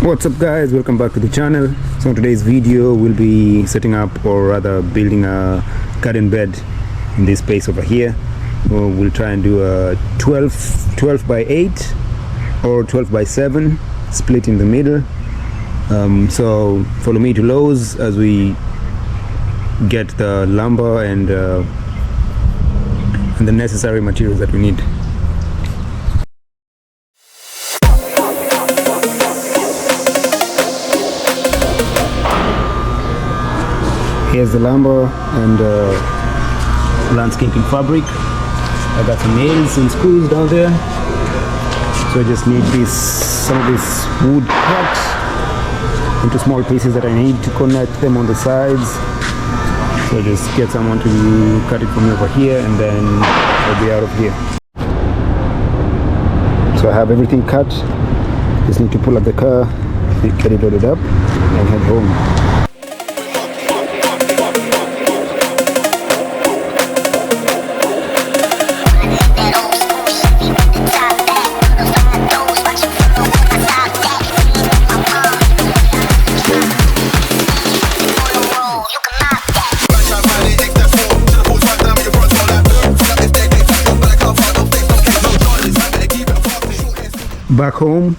What's up guys, welcome back to the channel. So in today's video we'll be setting up, or rather building, a garden bed in this space over here. We'll try and do a 12 by 8 or 12 by 7 split in the middle. So follow me to Lowe's as we get the lumber and the necessary materials that we need. Here's the lumber and landscaping fabric. I got some nails and screws down there, so I just need some of this wood cut into small pieces that I need to connect them on the sides. So I just get someone to cut it for me over here, and then I'll be out of here. So I have everything cut. Just need to pull up the car, get it loaded up, and head home. Back home,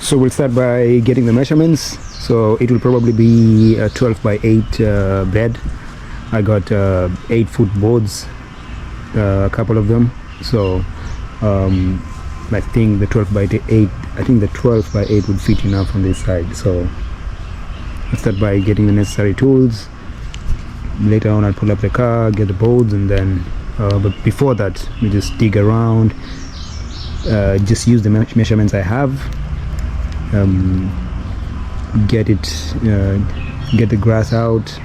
so we'll start by getting the measurements. So it will probably be a 12 by 8 bed. I got 8-foot boards, a couple of them. So I think the 12 by 8 would fit enough on this side. So I'll start by getting the necessary tools. Later on I'll pull up the car, get the boards, and then but before that we just dig around. Just use the measurements I have, get the grass out,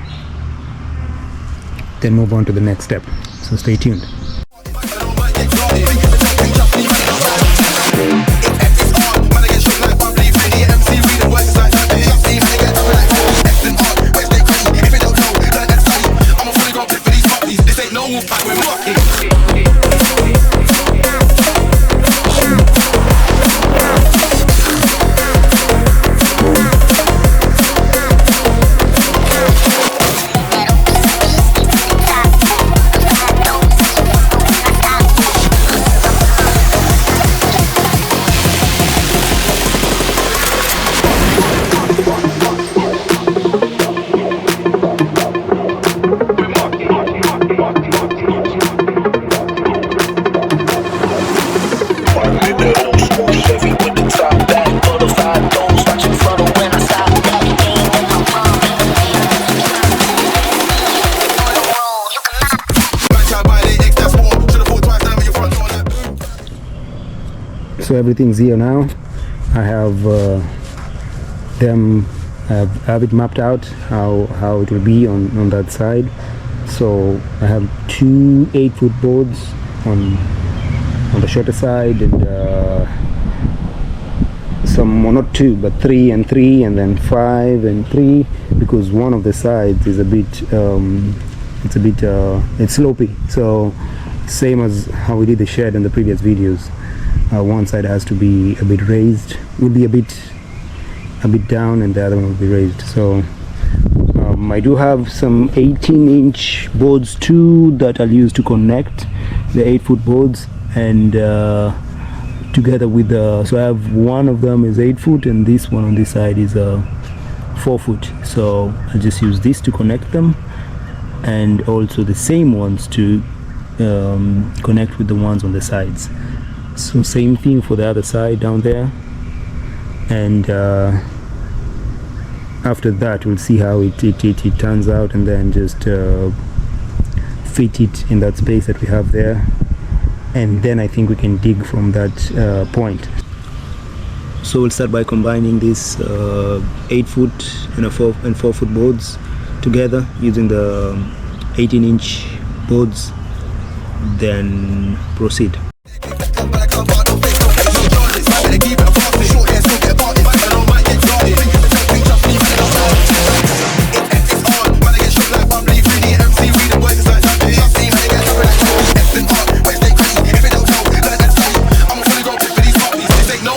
then move on to the next step. So stay tuned. So everything's here now. I have have it mapped out how it will be on that side. So I have 2 8-foot boards on the shorter side, and some, well, not 2 but 3 and 3, and then 5 and 3, because one of the sides is a bit it's slopey. So same as how we did the shed in the previous videos. One side has to be a bit raised, will be a bit down, and the other one will be raised. So I do have some 18-inch boards too that I'll use to connect the 8-foot boards, and together with so I have one of them is 8-foot, and this one on this side is 4-foot. So I'll just use this to connect them, and also the same ones to connect with the ones on the sides. So same thing for the other side down there, and after that we'll see how it turns out, and then just fit it in that space that we have there, and then I think we can dig from that point. So we'll start by combining this 8-foot and 4-foot boards together using the 18-inch boards, then proceed. No,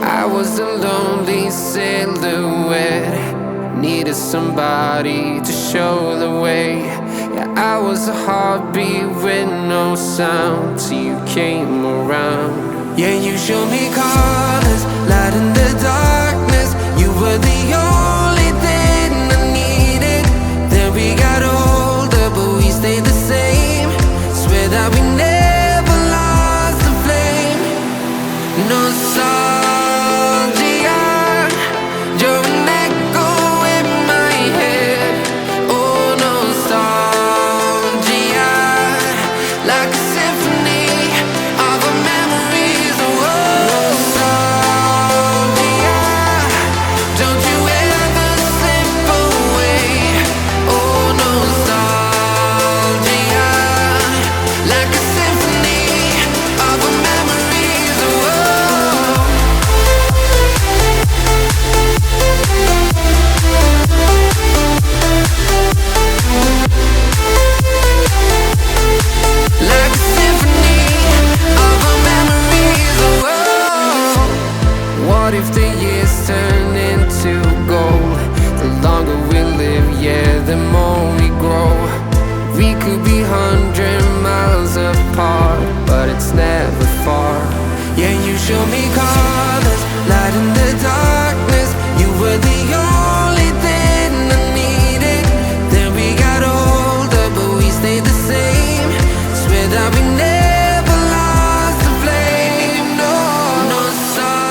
I was a lonely silhouette, needed somebody to show the way. Yeah, I was a heartbeat with no sound till you came around. Yeah, you showed me colors, light in the darkness. You were the only thing I needed. Then we got older, but we stayed the same. Swear that we never lost the flame. Nostalgia, you're an echo in my head. Oh, nostalgia, like a symphony of our memories. Oh, nostalgia, don't you ever slip away. Oh, nostalgia, like a symphony of our memories. Oh, like a symphony of our memories. Oh, what if the years turn into gold? The longer we live, yeah, the more we grow. We could be 100 miles apart, but it's never far. Yeah, you show me colors, light in the darkness. You were the only thing I needed. Then we got older, but we stayed the same. Swear that we never lost the flame. No, nostalgia.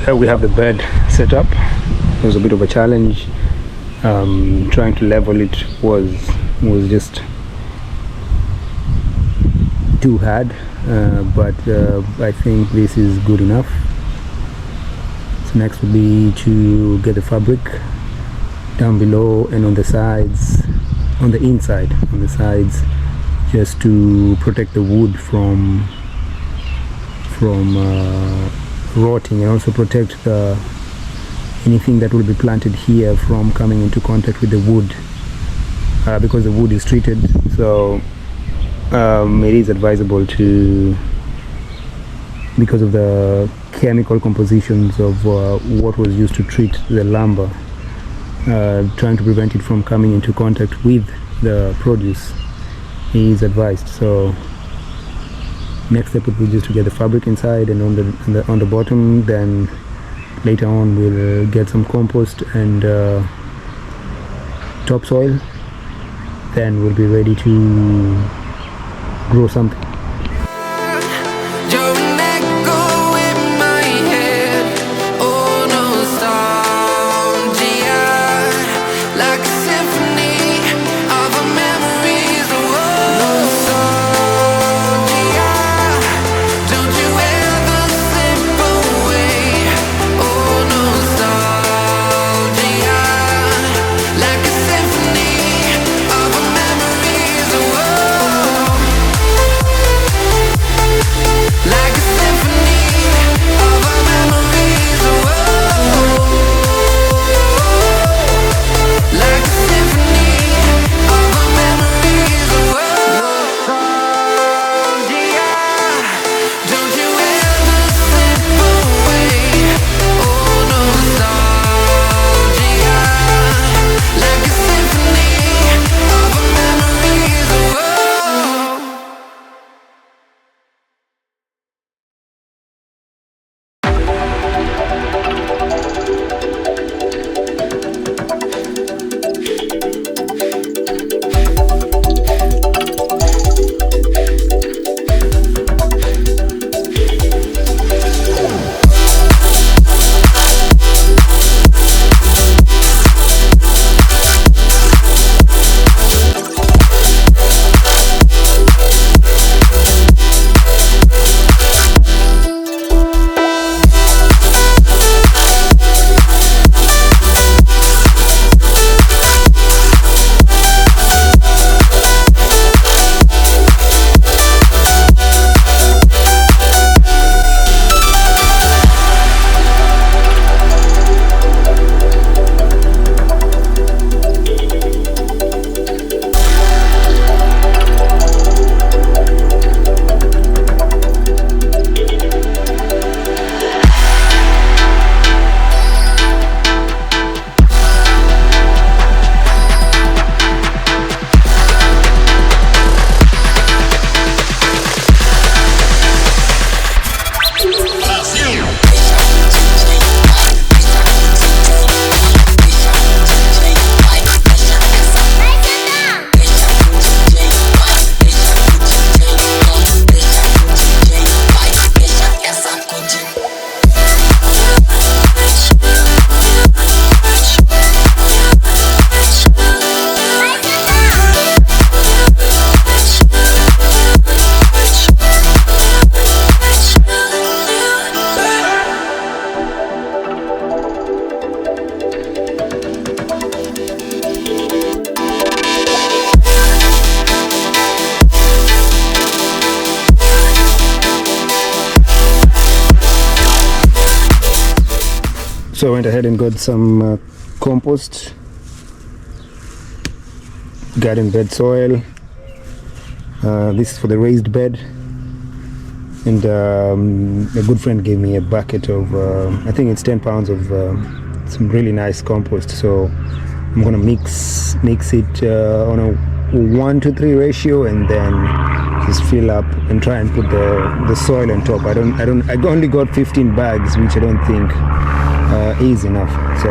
Here we have the bed set up. It was a bit of a challenge. Trying to level it was just too hard, but I think this is good enough. So next would be to get the fabric down below and on the sides, on the inside, on the sides, just to protect the wood from rotting, and also protect anything that will be planted here from coming into contact with the wood, because the wood is treated. So it is advisable to, because of the chemical compositions of what was used to treat the lumber, trying to prevent it from coming into contact with the produce is advised. So next step would be just to get the fabric inside, and on the bottom, then Later on we'll get some compost and topsoil, then we'll be ready to grow something. You're an echo in my head. Oh, nostalgia, like a symphony of our memories. Oh, nostalgia, don't you ever slip away. Oh, nostalgia, like a symphony of our memories. Oh, like a symphony of our memories. Oh, like a symphony of our memories. Oh, nostalgia, don't you ever slip away. Oh, nostalgia, like a symphony of our memories. Oh. So I went ahead and got some compost, garden bed soil. This is for the raised bed, and a good friend gave me a bucket of I think it's 10 pounds of some really nice compost. So I'm gonna mix it on a 1-to-3 ratio, and then just fill up and try and put the soil on top. I only got 15 bags, which I don't think is enough. So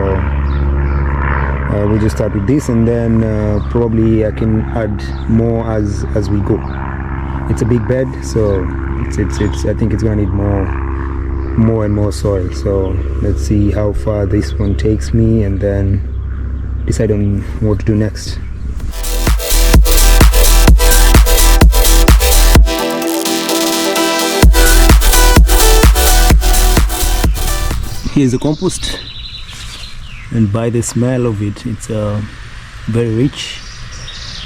we'll just start with this, and then probably I can add more as we go. It's a big bed, so it's I think it's gonna need more and more soil. So let's see how far this one takes me, and then decide on what to do next. Here's the compost, and by the smell of it, it's very rich,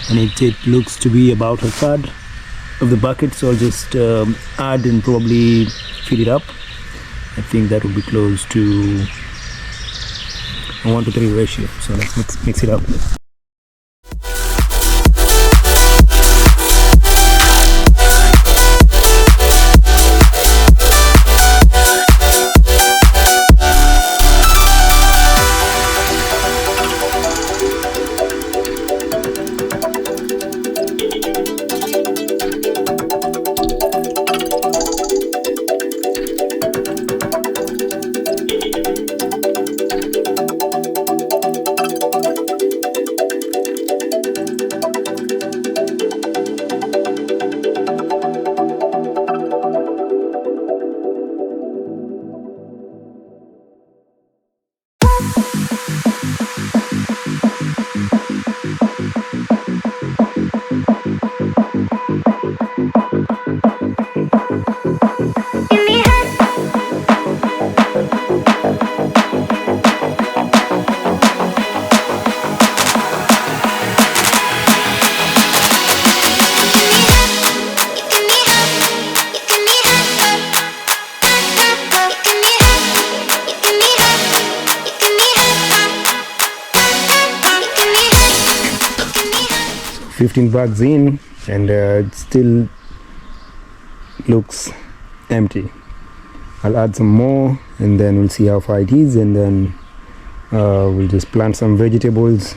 and it looks to be about a third of the bucket. So I'll just add and probably fill it up. I think that will be close to a 1-to-3 ratio. So let's mix it up. 15 bucks in, and it still looks empty. I'll add some more, and then we'll see how far it is, and then we'll just plant some vegetables,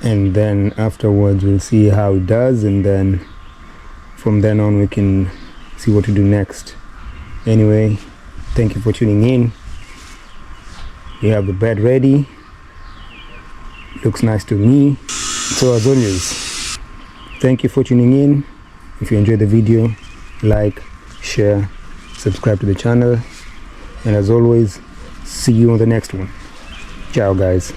and then afterwards we'll see how it does, and then from then on we can see what to do next. Anyway, thank you for tuning in. You have the bed ready. Looks nice to me. So as always, thank you for tuning in. If you enjoyed the video, like, share, subscribe to the channel, and as always, see you on the next one. Ciao guys.